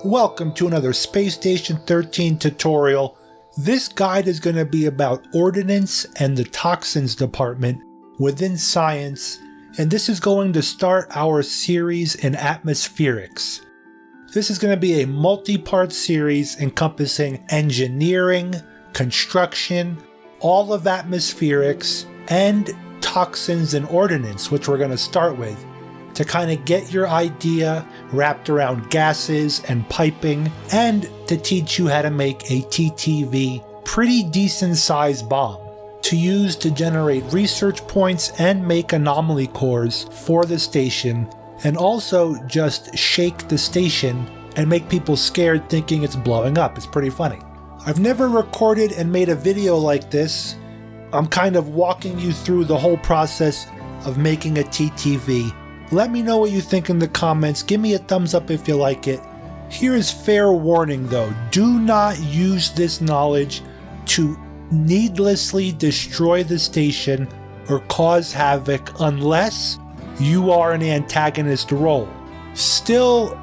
Welcome to another Space Station 13 tutorial. This guide is going to be about Ordnance and the Toxins Department within science, and this is going to start our series in atmospherics. This is going to be a multi-part series encompassing engineering, construction, all of atmospherics, and toxins and ordnance, which we're going to start with, to kind of get your idea wrapped around gases and piping, and to teach you how to make a TTV, pretty decent sized bomb, to use to generate research points and make anomaly cores for the station, and also just shake the station and make people scared thinking it's blowing up. It's pretty funny. I've never recorded and made a video like this. I'm kind of walking you through the whole process of making a TTV. Let me know what you think in the comments. Give me a thumbs up if you like it. Here is fair warning though. Do not use this knowledge to needlessly destroy the station or cause havoc unless you are an antagonist role. Still,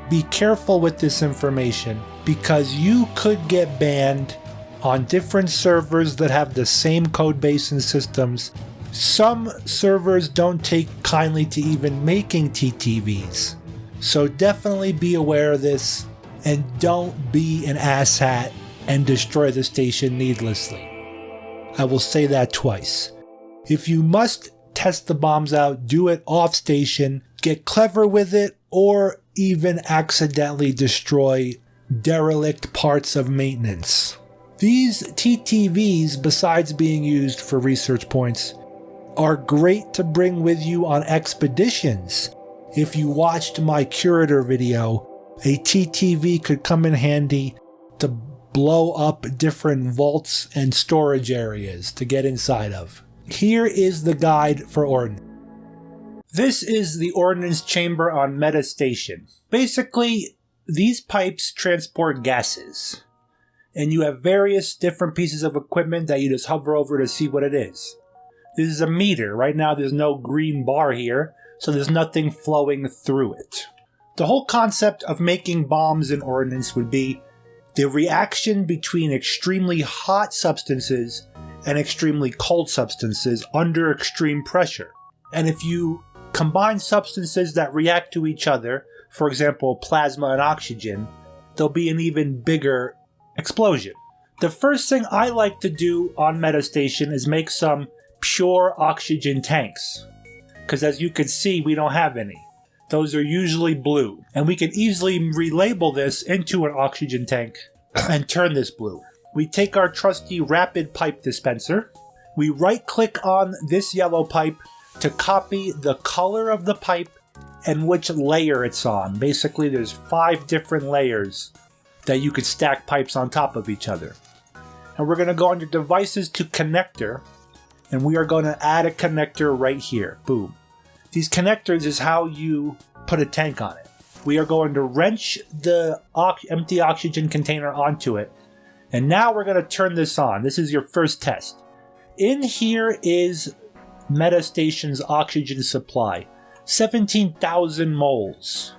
be careful with this information because you could get banned on different servers that have the same codebase and systems. Some servers don't take kindly to even making TTVs, so definitely be aware of this and don't be an asshat and destroy the station needlessly. I will say that twice. If you must test the bombs out, do it off station, get clever with it, or even accidentally destroy derelict parts of maintenance. These TTVs, besides being used for research points, are great to bring with you on expeditions. If you watched my curator video, a TTV could come in handy to blow up different vaults and storage areas to get inside of. Here is the guide for Ordnance. This is the Ordnance chamber on Meta Station. Basically, these pipes transport gases, and you have various different pieces of equipment that you just hover over to see what it is. This is a meter. Right now there's no green bar here, so there's nothing flowing through it. The whole concept of making bombs in Ordnance would be the reaction between extremely hot substances and extremely cold substances under extreme pressure. And if you combine substances that react to each other, for example plasma and oxygen, there'll be an even bigger explosion. The first thing I like to do on Meta Station is make some pure oxygen tanks, because as you can see we don't have any. Those are usually blue, and we can easily relabel this into an oxygen tank and turn this blue. We take our trusty rapid pipe dispenser, we right click on this yellow pipe to copy the color of the pipe and which layer it's on. Basically there's 5 different layers that you could stack pipes on top of each other. And we're going to go under devices to connector, and we are going to add a connector right here. Boom. These connectors is how you put a tank on it. We are going to wrench the empty oxygen container onto it. And now we're going to turn this on. This is your first test. In here is Meta Station's oxygen supply. 17,000 moles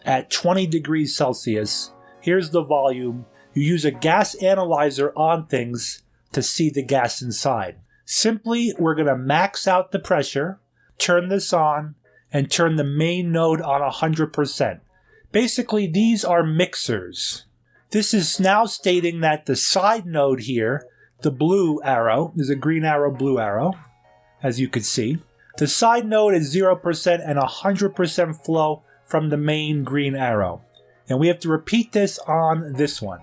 at 20 degrees Celsius. Here's the volume. You use a gas analyzer on things to see the gas inside. Simply, we're going to max out the pressure, turn this on, and turn the main node on 100%. Basically, these are mixers. This is now stating that the side node here, the blue arrow, there's a green arrow, blue arrow, as you can see. The side node is 0% and 100% flow from the main green arrow. And we have to repeat this on this one.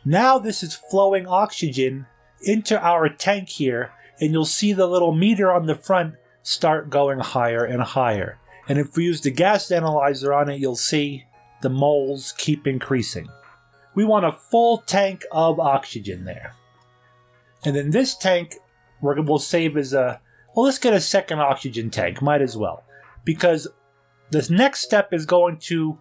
Now this is flowing oxygen into our tank here, and you'll see the little meter on the front start going higher and higher. And if we use the gas analyzer on it, you'll see the moles keep increasing. We want a full tank of oxygen there. And then this tank we'll save as a, well, let's get a second oxygen tank, might as well. Because this next step is going to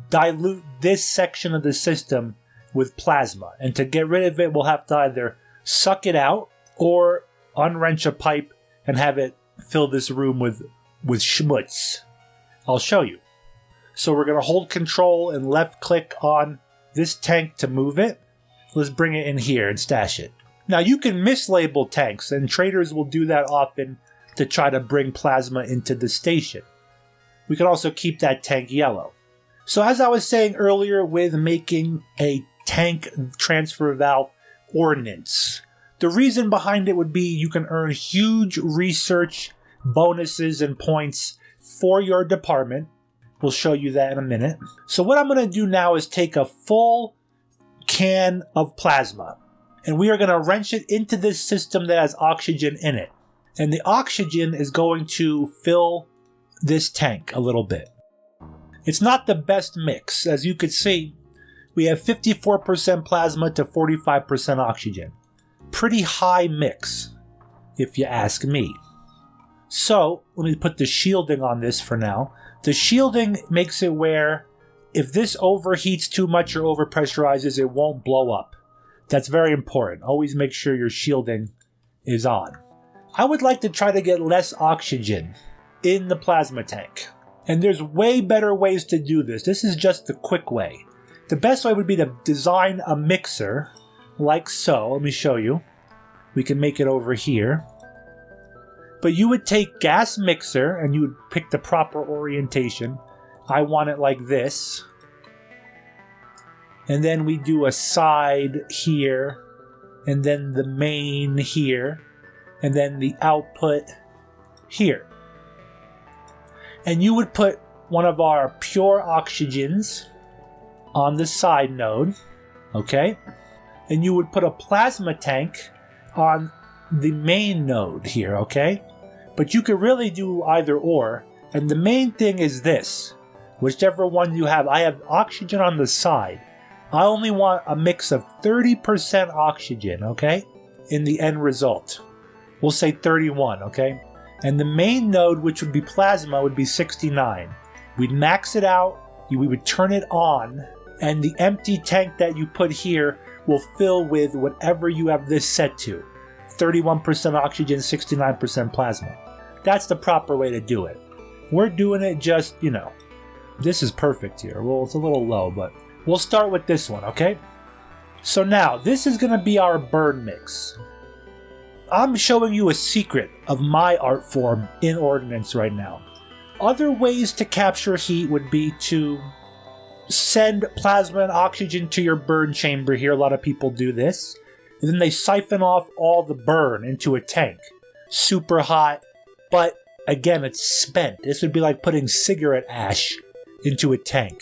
dilute this section of the system with plasma. And to get rid of it, we'll have to either suck it out or unwrench a pipe and have it fill this room with schmutz. I'll show you. So we're going to hold control and left click on this tank to move it. Let's bring it in here and stash it. Now you can mislabel tanks, and traders will do that often to try to bring plasma into the station. We can also keep that tank yellow. So as I was saying earlier with making a tank transfer valve ordnance, the reason behind it would be you can earn huge research bonuses and points for your department. We'll show you that in a minute. So what I'm going to do now is take a full can of plasma, and we are going to wrench it into this system that has oxygen in it. And the oxygen is going to fill this tank a little bit. It's not the best mix. As you can see, we have 54% plasma to 45% oxygen. Pretty high mix, if you ask me. So, let me put the shielding on this for now. The shielding makes it where if this overheats too much or overpressurizes, it won't blow up. That's very important. Always make sure your shielding is on. I would like to try to get less oxygen in the plasma tank. And there's way better ways to do this. This is just the quick way. The best way would be to design a mixer like so. Let me show you. We can make it over here. But you would take gas mixer and you would pick the proper orientation. I want it like this. And then we do a side here. And then the main here. And then the output here. And you would put one of our pure oxygens on the side node, okay? And you would put a plasma tank on the main node here, okay? But you could really do either or. And the main thing is this, whichever one you have. I have oxygen on the side. I only want a mix of 30% oxygen, okay? In the end result. We'll say 31, okay? And the main node, which would be plasma, would be 69. We'd max it out, we would turn it on, and the empty tank that you put here will fill with whatever you have this set to. 31% oxygen, 69% plasma. That's the proper way to do it. We're doing it just, you know, this is perfect here. Well, it's a little low, but we'll start with this one, okay? So now, this is going to be our burn mix. I'm showing you a secret of my art form in Ordnance right now. Other ways to capture heat would be to send plasma and oxygen to your burn chamber here. A lot of people do this. And then they siphon off all the burn into a tank. Super hot, but again, it's spent. This would be like putting cigarette ash into a tank.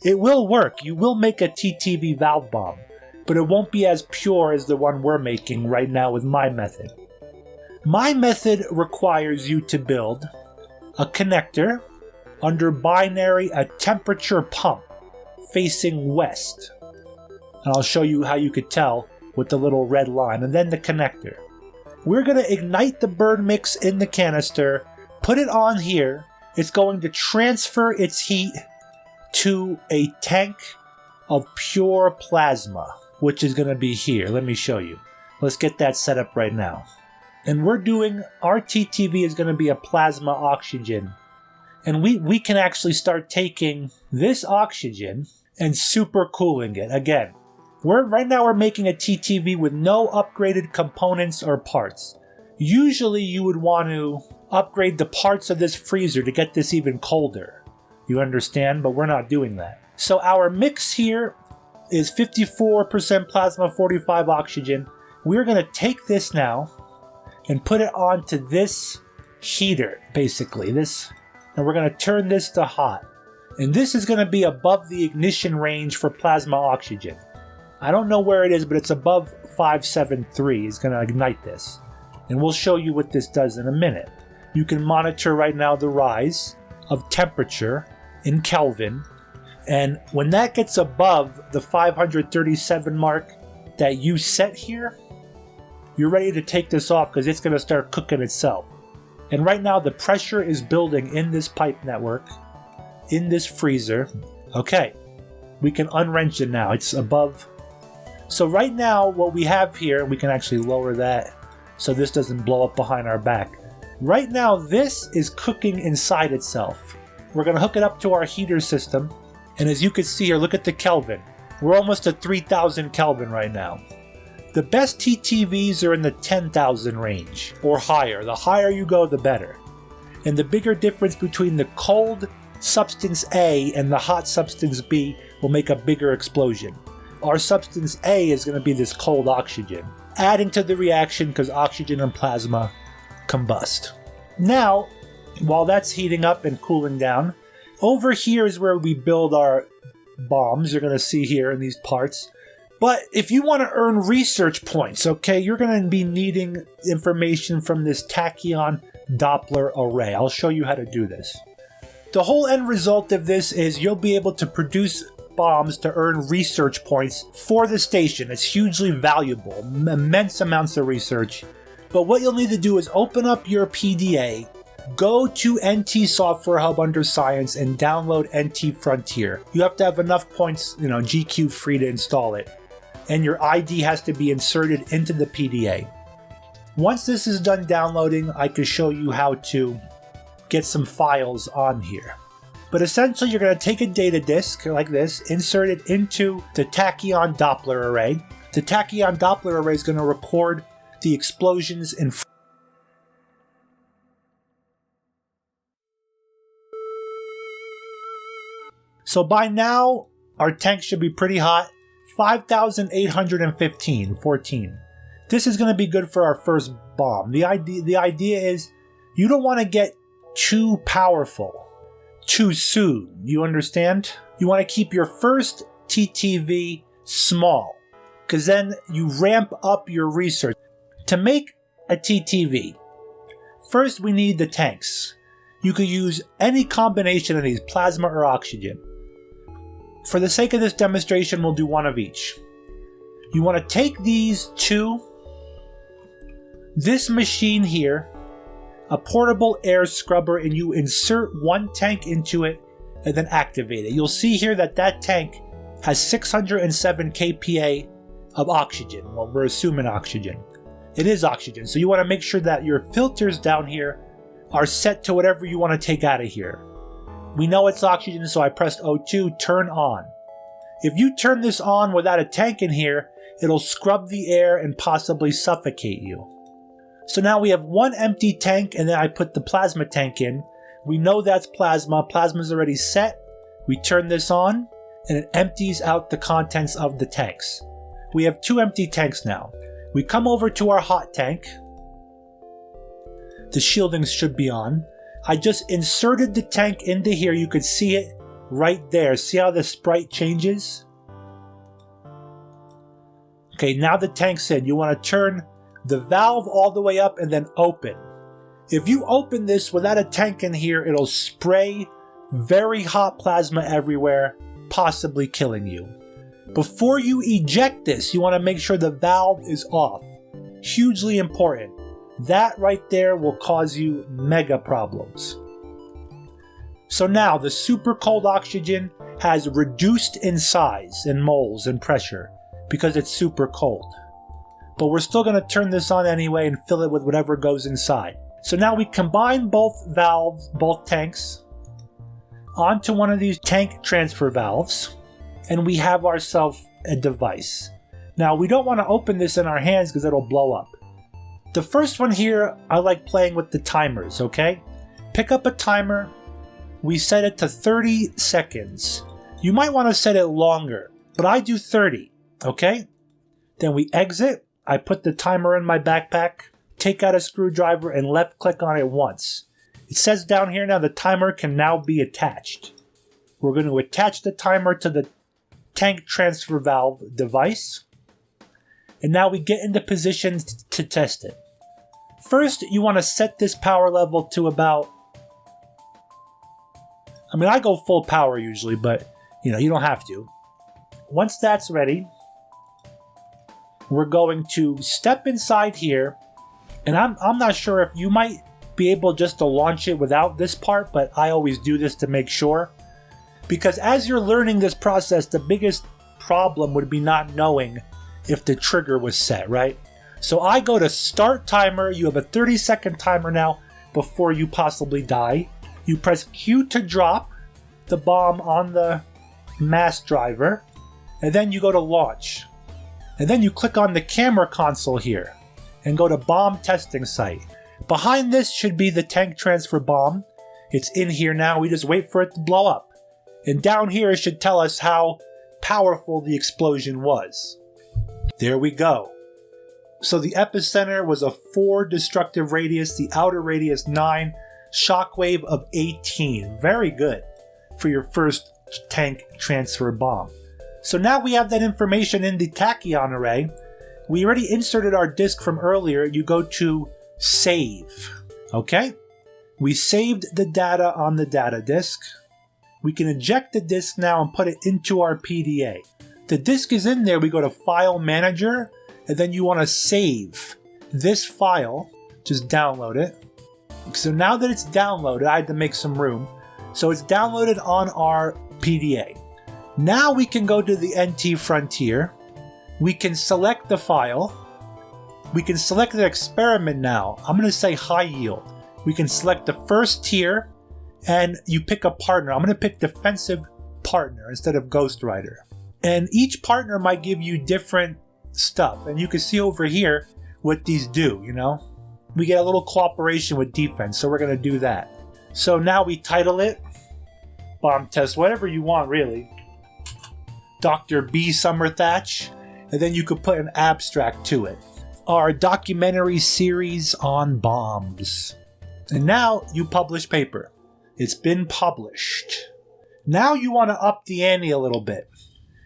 It will work. You will make a TTV valve bomb, but it won't be as pure as the one we're making right now with my method. My method requires you to build a connector under binary, a temperature pump facing west. And I'll show you how you could tell with the little red line, and then the connector. We're going to ignite the burn mix in the canister, put it on here. It's going to transfer its heat to a tank of pure plasma, which is going to be here. Let me show you. Let's get that set up right now. And we're doing, our TTV is going to be a plasma oxygen. And we can actually start taking this oxygen and super cooling it. Again, right now we're making a TTV with no upgraded components or parts. Usually you would want to upgrade the parts of this freezer to get this even colder. You understand? But we're not doing that. So our mix here is 54% plasma, 45 oxygen. We're going to take this now and put it onto this heater, basically. And we're going to turn this to hot. And this is going to be above the ignition range for plasma oxygen. I don't know where it is, but it's above 573. It's going to ignite this. And we'll show you what this does in a minute. You can monitor right now the rise of temperature in Kelvin. And when that gets above the 537 mark that you set here, you're ready to take this off because it's going to start cooking itself. And right now the pressure is building in this pipe network, in this freezer. Okay, we can unwrench it now. It's above. So right now what we have here, we can actually lower that so this doesn't blow up behind our back. Right now this is cooking inside itself. We're going to hook it up to our heater system. And as you can see here, look at the Kelvin. We're almost at 3000 Kelvin right now. The best TTVs are in the 10,000 range or higher. The higher you go, the better. And the bigger difference between the cold substance A and the hot substance B will make a bigger explosion. Our substance A is going to be this cold oxygen, adding to the reaction because oxygen and plasma combust. Now, while that's heating up and cooling down, over here is where we build our bombs. You're going to see here in these parts. But if you want to earn research points, okay, you're going to be needing information from this tachyon Doppler array. I'll show you how to do this. The whole end result of this is you'll be able to produce bombs to earn research points for the station. It's hugely valuable, immense amounts of research. But what you'll need to do is open up your PDA, go to NT Software Hub under Science and download NT Frontier. You have to have enough points, GQ free to install it. And your ID has to be inserted into the PDA. Once this is done downloading, I can show you how to get some files on here. But essentially, you're going to take a data disk like this, insert it into the tachyon Doppler array. The tachyon Doppler array is going to record the explosions in So by now, our tank should be pretty hot. 5,814. This is going to be good for our first bomb. The idea is you don't want to get too powerful too soon. You understand? You want to keep your first TTV small, because then you ramp up your research. To make a TTV, first we need the tanks. You could use any combination of these, plasma or oxygen. For the sake of this demonstration, we'll do one of each. You want to take these to this machine here, a portable air scrubber, and you insert one tank into it and then activate it. You'll see here that that tank has 607 kPa of oxygen. Well, we're assuming oxygen. It is oxygen, so you want to make sure that your filters down here are set to whatever you want to take out of here. We know it's oxygen, so I pressed O2, turn on. If you turn this on without a tank in here, it'll scrub the air and possibly suffocate you. So now we have one empty tank, and then I put the plasma tank in. We know that's plasma. Plasma's already set. We turn this on, and it empties out the contents of the tanks. We have two empty tanks now. We come over to our hot tank. The shielding should be on. I just inserted the tank into here. You could see it right there. See how the sprite changes? Okay, now the tank's in. You want to turn the valve all the way up and then open. If you open this without a tank in here, it'll spray very hot plasma everywhere, possibly killing you. Before you eject this, you want to make sure the valve is off. Hugely important. That right there will cause you mega problems. So now the super cold oxygen has reduced in size and moles and pressure because it's super cold. But we're still going to turn this on anyway and fill it with whatever goes inside. So now we combine both valves, both tanks, onto one of these tank transfer valves, and we have ourselves a device. Now we don't want to open this in our hands because it'll blow up. The first one here, I like playing with the timers, okay? Pick up a timer. We set it to 30 seconds. You might want to set it longer, but I do 30, okay? Then we exit. I put the timer in my backpack, take out a screwdriver, and left click on it once. It says down here now the timer can now be attached. We're going to attach the timer to the tank transfer valve device. And now we get into position to test it. First, you want to set this power level to about, I go full power usually, but you don't have to. Once that's ready, we're going to step inside here, and I'm not sure if you might be able just to launch it without this part, but I always do this to make sure. Because as you're learning this process, the biggest problem would be not knowing if the trigger was set, right? So I go to start timer. You have a 30-second timer now before you possibly die. You press Q to drop the bomb on the mass driver, and then you go to launch. And then you click on the camera console here and go to bomb testing site. Behind this should be the tank transfer bomb. It's in here now, we just wait for it to blow up. And down here it should tell us how powerful the explosion was. There we go. So the epicenter was a 4 destructive radius, the outer radius 9, shockwave of 18. Very good for your first tank transfer bomb. So now we have that information in the tachyon array. We already inserted our disk from earlier. You go to save. Okay? We saved the data on the data disk. We can eject the disk now and put it into our PDA. The disk is in there. We go to File Manager, and then you want to save this file. Just download it. So now that it's downloaded, I had to make some room. So it's downloaded on our PDA. Now we can go to the NT Frontier. We can select the file. We can select the experiment now. I'm going to say high yield. We can select the first tier, and you pick a partner. I'm going to pick defensive partner instead of Ghost Rider. And each partner might give you different stuff. And you can see over here what these do, you know. We get a little cooperation with defense, so we're going to do that. So now we title it Bomb Test, whatever you want really. Dr. B. Summerthatch, and then you could put an abstract to it. Our documentary series on bombs. And now you publish paper. It's been published. Now you want to up the ante a little bit.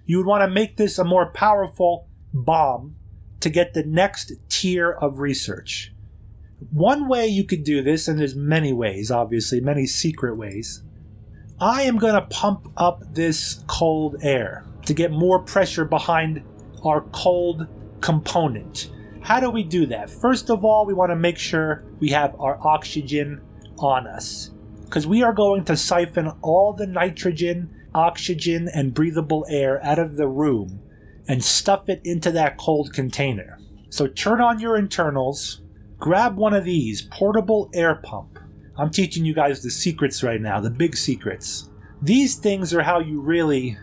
You would want to make this a more powerful bomb to get the next tier of research. One way you could do this, and there's many ways, obviously, many secret ways. I am going to pump up this cold air to get more pressure behind our cold component. How do we do that? First of all, we want to make sure we have our oxygen on us, because we are going to siphon all the nitrogen, oxygen, and breathable air out of the room and stuff it into that cold container. So turn on your internals, grab one of these, portable air pump. I'm teaching you guys the secrets right now, the big secrets. These things are how you really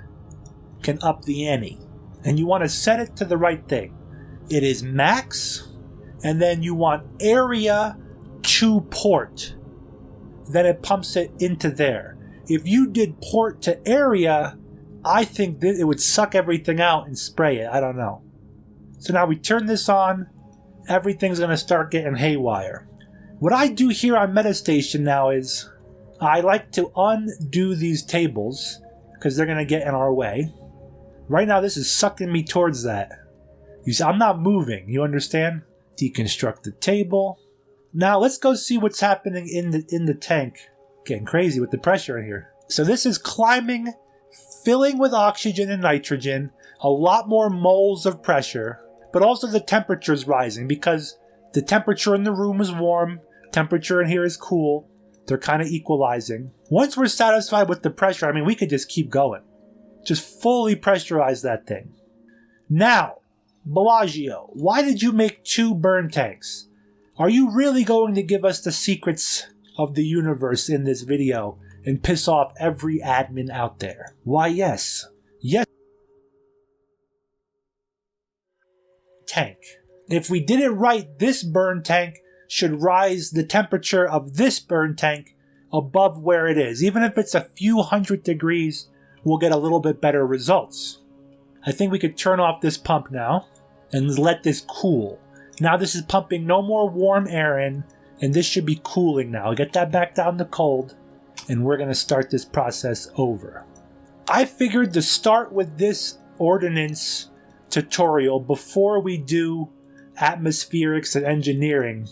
can up the ante. And you want to set it to the right thing. It is max, and then you want area to port. Then it pumps it into there. If you did port to area, I think that it would suck everything out and spray it. I don't know. So now we turn this on. Everything's going to start getting haywire. What I do here on Metastation now is I like to undo these tables because they're going to get in our way. Right now this is sucking me towards that. You see, I'm not moving, you understand? Deconstruct the table. Now let's go see what's happening in the tank. Getting crazy with the pressure in here. So this is climbing, filling with oxygen and nitrogen, a lot more moles of pressure, but also the temperature is rising because the temperature in the room is warm, temperature in here is cool. They're kind of equalizing. Once we're satisfied with the pressure, I mean, we could just keep going. Just fully pressurize that thing. Now, Bellagio, why did you make 2 burn tanks? Are you really going to give us the secrets of the universe in this video and piss off every admin out there? Why, yes. Yes. Tank. If we did it right, this burn tank should rise the temperature of this burn tank above where it is. Even if it's a few hundred degrees, we'll get a little bit better results. I think we could turn off this pump now and let this cool. Now this is pumping no more warm air in, and this should be cooling now. Get that back down to cold, and we're going to start this process over. I figured to start with this ordnance tutorial before we do atmospherics and engineering,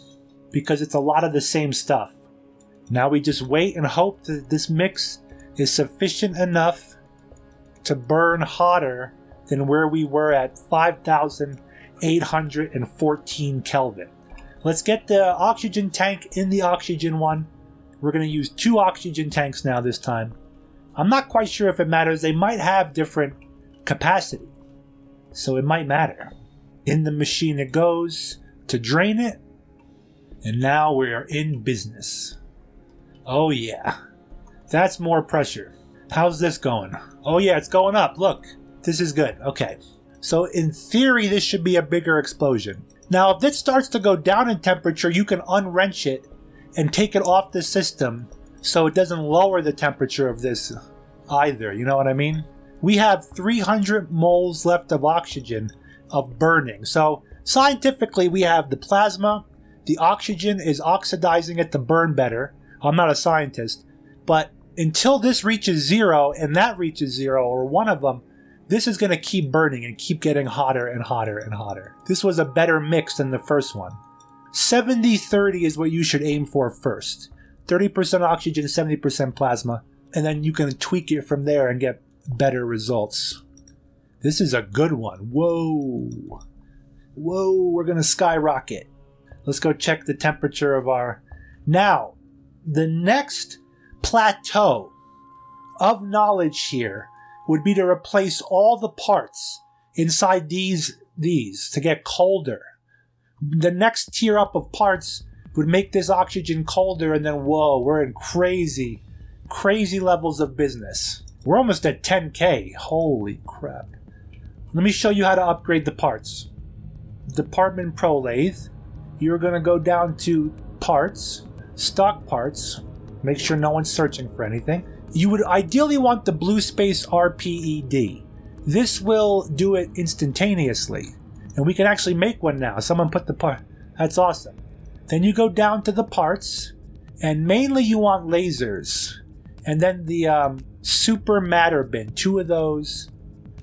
because it's a lot of the same stuff. Now we just wait and hope that this mix is sufficient enough to burn hotter than where we were at 5,814 Kelvin. Let's get the oxygen tank in the oxygen one. We're going to use 2 oxygen tanks now this time. I'm not quite sure if it matters. They might have different capacity, so it might matter. In the machine it goes to drain it, and now we are in business. Oh yeah. That's more pressure. How's this going? Oh yeah, it's going up. Look, this is good. Okay. So in theory, this should be a bigger explosion. Now, if this starts to go down in temperature, you can unwrench it and take it off the system so it doesn't lower the temperature of this either. You know what I mean? We have 300 moles left of oxygen of burning. So scientifically, we have the plasma. The oxygen is oxidizing it to burn better. I'm not a scientist, but until this reaches zero and that reaches zero, or one of them, this is going to keep burning and keep getting hotter and hotter and hotter. This was a better mix than the first one. 70-30 is what you should aim for first. 30% oxygen, 70% plasma, and then you can tweak it from there and get better results. This is a good one. Whoa. Whoa, we're going to skyrocket. Let's go check the temperature of our... Now, the next plateau of knowledge here would be to replace all the parts inside these to get colder. The next tier up of parts would make this oxygen colder, and then whoa, we're in crazy levels of business. We're almost at 10K. Holy crap. Let me show you how to upgrade the parts. Department Pro Lathe. You're going to go down to parts, stock parts. Make sure no one's searching for anything. You would ideally want the blue space RPED. This will do it instantaneously. And we can actually make one now. Someone put the part. That's awesome. Then you go down to the parts. And mainly you want lasers. And then the super matter bin. 2 of those.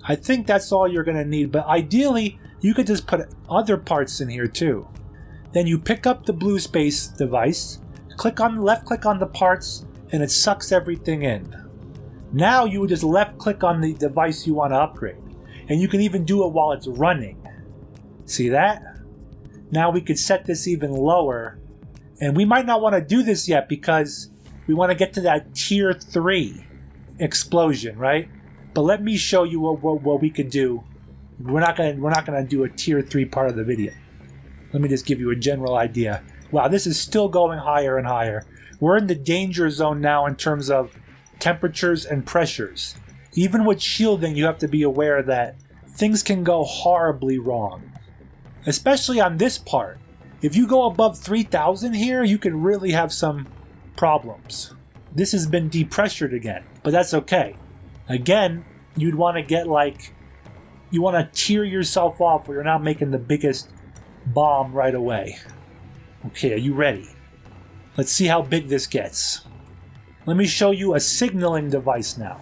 I think that's all you're going to need. But ideally, you could just put other parts in here too. Then you pick up the blue space device. Left click on the parts. And it sucks everything in. Now you would just left click on the device you want to upgrade. And you can even do it while it's running. See that? Now we could set this even lower. And we might not want to do this yet because we want to get to that tier 3 explosion, right? But let me show you what we could do. We're not gonna do a tier 3 part of the video. Let me just give you a general idea. Wow, this is still going higher and higher. We're in the danger zone now in terms of temperatures and pressures. Even with shielding, you have to be aware that things can go horribly wrong. Especially on this part. If you go above 3000 here, you can really have some problems. This has been depressured again, but that's okay. Again, you'd want to get you want to tear yourself off where you're not making the biggest bomb right away. Okay, are you ready? Let's see how big this gets. Let me show you a signaling device now.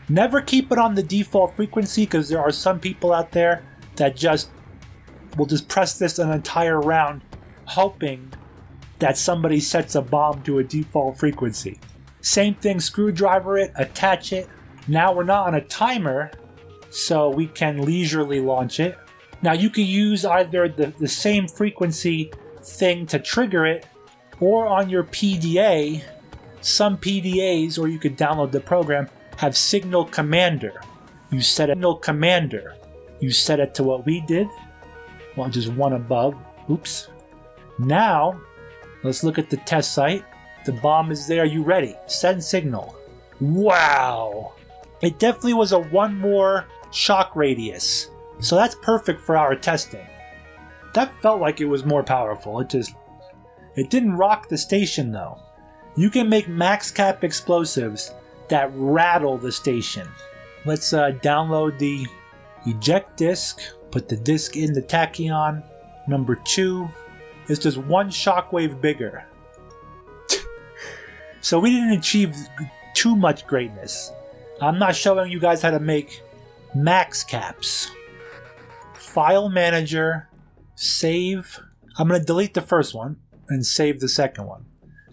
Never keep it on the default frequency because there are some people out there that will just press this an entire round hoping that somebody sets a bomb to a default frequency. Same thing, screwdriver it, attach it. Now we're not on a timer, so we can leisurely launch it. Now you can use either the same frequency thing to trigger it, or on your PDA. Some PDAs, or you could download the program, have Signal Commander. You set it to what we did. Well, just one above. Oops. Now, let's look at the test site. The bomb is there. You ready? Send signal. Wow! It definitely was a 1 more shock radius. So that's perfect for our testing. That felt like it was more powerful. It didn't rock the station though. You can make max cap explosives that rattle the station. Let's download the eject disk. Put the disk in the tachyon. Number 2. It's just 1 shockwave bigger. So we didn't achieve too much greatness. I'm not showing you guys how to make max caps. File manager. Save. I'm going to delete the first one and save the second one.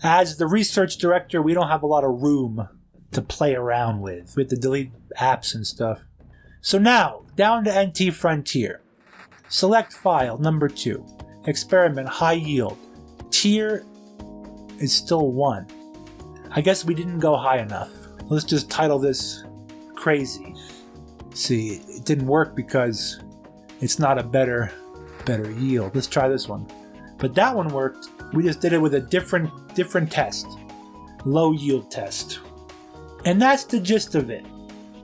As the research director, we don't have a lot of room to play around with. We have to delete apps and stuff. So now, down to NT Frontier. Select file, number 2. Experiment, high yield. Tier is still 1. I guess we didn't go high enough. Let's just title this crazy. See, it didn't work because it's not a better yield. Let's try this one. But that one worked. We just did it with a different test. Low yield test. And that's the gist of it,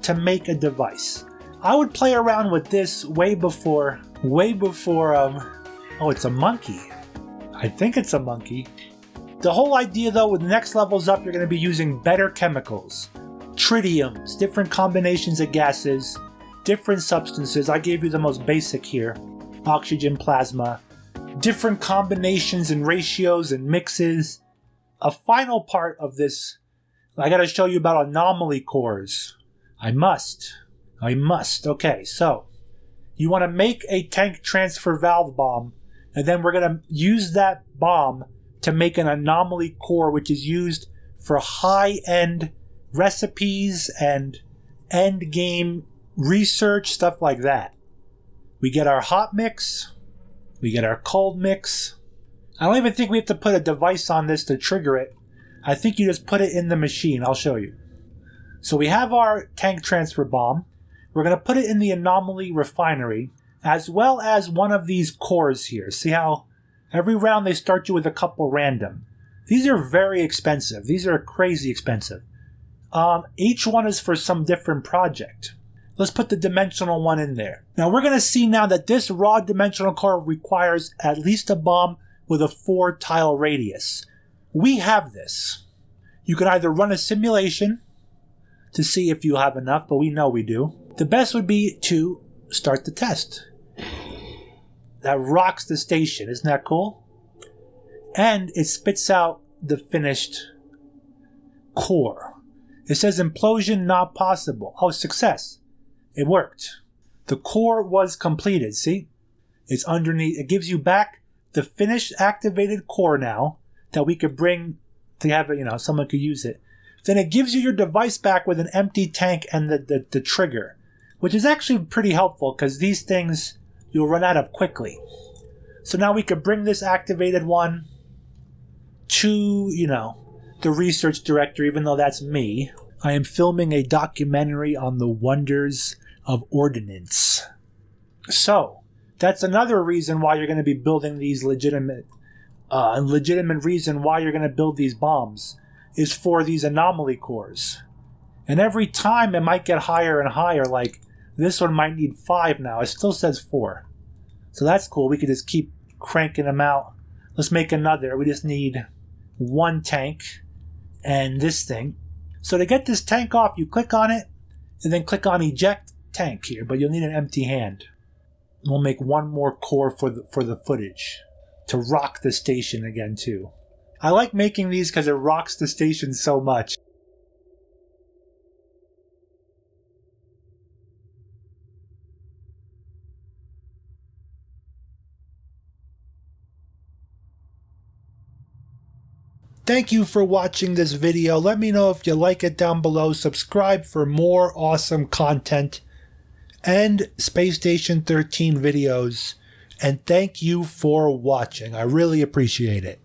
to make a device. I would play around with this way before, oh, it's a monkey. I think it's a monkey. The whole idea though, with the next levels up, you're going to be using better chemicals. Tritiums, different combinations of gases, different substances. I gave you the most basic here. Oxygen, plasma. Different combinations and ratios and mixes. A final part of this, I got to show you about anomaly cores. I must. Okay, so you want to make a tank transfer valve bomb, and then we're going to use that bomb to make an anomaly core, which is used for high-end recipes and end-game research, stuff like that. We get our hot mix. We get our cold mix. I don't even think we have to put a device on this to trigger it. I think you just put it in the machine. I'll show you. So we have our tank transfer bomb. We're going to put it in the anomaly refinery, as well as one of these cores here. See how every round they start you with a couple random. These are very expensive. These are crazy expensive. Each one is for some different project. Let's put the dimensional one in there. Now we're going to see now that this raw dimensional core requires at least a bomb with a 4-tile radius. We have this. You can either run a simulation to see if you have enough, but we know we do. The best would be to start the test. That rocks the station. Isn't that cool? And it spits out the finished core. It says implosion not possible. Oh, success. It worked. The core was completed. See? It's underneath. It gives you back the finished activated core now that we could bring to have it, someone could use it. Then it gives you your device back with an empty tank and the trigger, which is actually pretty helpful because these things you'll run out of quickly. So now we could bring this activated one to, the research director, even though that's me. I am filming a documentary on the wonders of Ordnance. So, that's another reason why you're going to be building these legitimate reason why you're going to build these bombs is for these anomaly cores. And every time it might get higher and higher, like this one might need 5 now. It still says 4. So that's cool. We could just keep cranking them out. Let's make another. We just need 1 tank and this thing. So to get this tank off, you click on it and then click on eject tank here, but you'll need an empty hand. We'll make 1 more core for the footage to rock the station again too. I like making these because it rocks the station so much. Thank you for watching this video. Let me know if you like it down below. Subscribe for more awesome content and Space Station 13 videos. And thank you for watching. I really appreciate it.